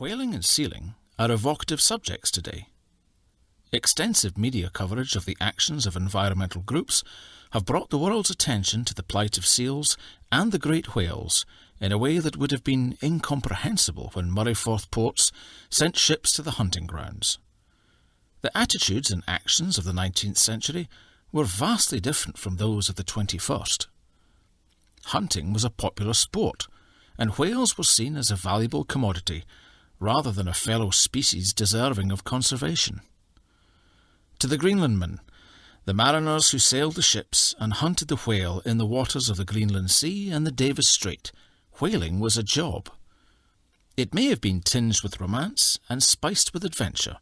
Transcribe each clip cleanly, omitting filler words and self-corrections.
Whaling and sealing are evocative subjects today. Extensive media coverage of the actions of environmental groups have brought the world's attention to the plight of seals and the great whales in a way that would have been incomprehensible when Moray Firth ports sent ships to the hunting grounds. The attitudes and actions of the 19th century were vastly different from those of the 21st. Hunting was a popular sport, and whales were seen as a valuable commodity rather than a fellow species deserving of conservation. To the Greenlandmen, the mariners who sailed the ships and hunted the whale in the waters of the Greenland Sea and the Davis Strait, whaling was a job. It may have been tinged with romance and spiced with adventure,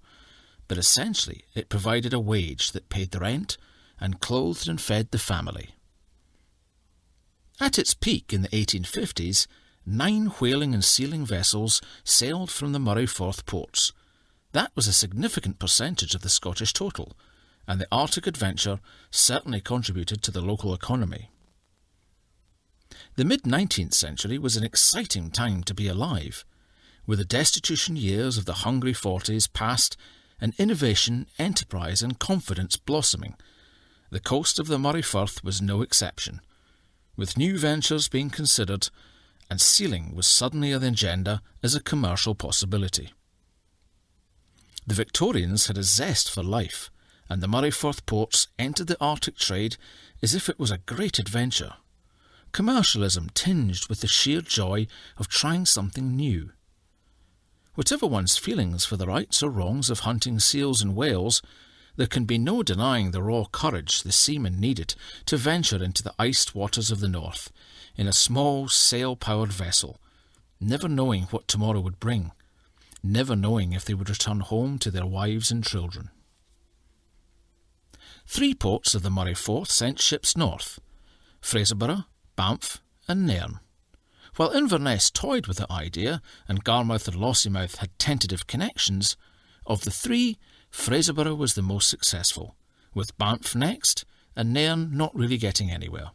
but essentially it provided a wage that paid the rent and clothed and fed the family. At its peak in the 1850s, 9 whaling and sealing vessels sailed from the Moray Firth ports. That was a significant percentage of the Scottish total, and the Arctic adventure certainly contributed to the local economy. The mid-19th century was an exciting time to be alive, with the destitution years of the hungry 40s past and innovation, enterprise and confidence blossoming. The coast of the Moray Firth was no exception, with new ventures being considered, and sealing was suddenly on the agenda as a commercial possibility. The Victorians had a zest for life, and the Moray Firth ports entered the Arctic trade as if it was a great adventure. Commercialism tinged with the sheer joy of trying something new. Whatever one's feelings for the rights or wrongs of hunting seals and whales, there can be no denying the raw courage the seamen needed to venture into the iced waters of the north, in a small sail-powered vessel, never knowing what tomorrow would bring, never knowing if they would return home to their wives and children. 3 ports of the Moray Firth sent ships north: Fraserburgh, Banff and Nairn. While Inverness toyed with the idea and Garmouth and Lossiemouth had tentative connections, of the 3, Fraserburgh was the most successful, with Banff next and Nairn not really getting anywhere.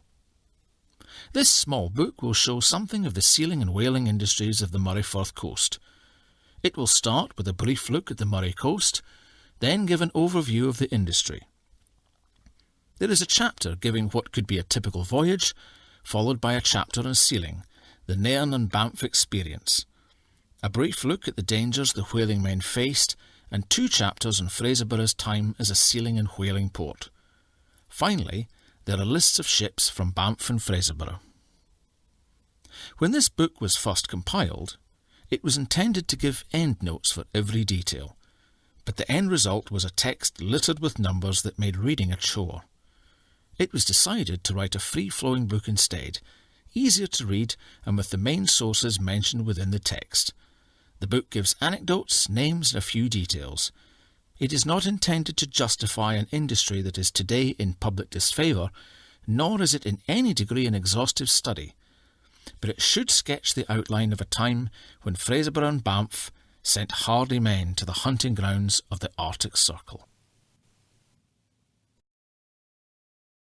This small book will show something of the sealing and whaling industries of the Moray Firth coast. It will start with a brief look at the Moray coast, then give an overview of the industry. There is a chapter giving what could be a typical voyage, followed by a chapter on sealing, the Nairn and Banff experience, a brief look at the dangers the whaling men faced, and 2 chapters on Fraserburgh's time as a sealing and whaling port. Finally, there are lists of ships from Banff and Fraserburgh. When this book was first compiled, it was intended to give endnotes for every detail, but the end result was a text littered with numbers that made reading a chore. It was decided to write a free-flowing book instead, easier to read and with the main sources mentioned within the text. The book gives anecdotes, names and a few details. It is not intended to justify an industry that is today in public disfavour, nor is it in any degree an exhaustive study, but it should sketch the outline of a time when Fraserburgh and Banff sent hardy men to the hunting grounds of the Arctic Circle.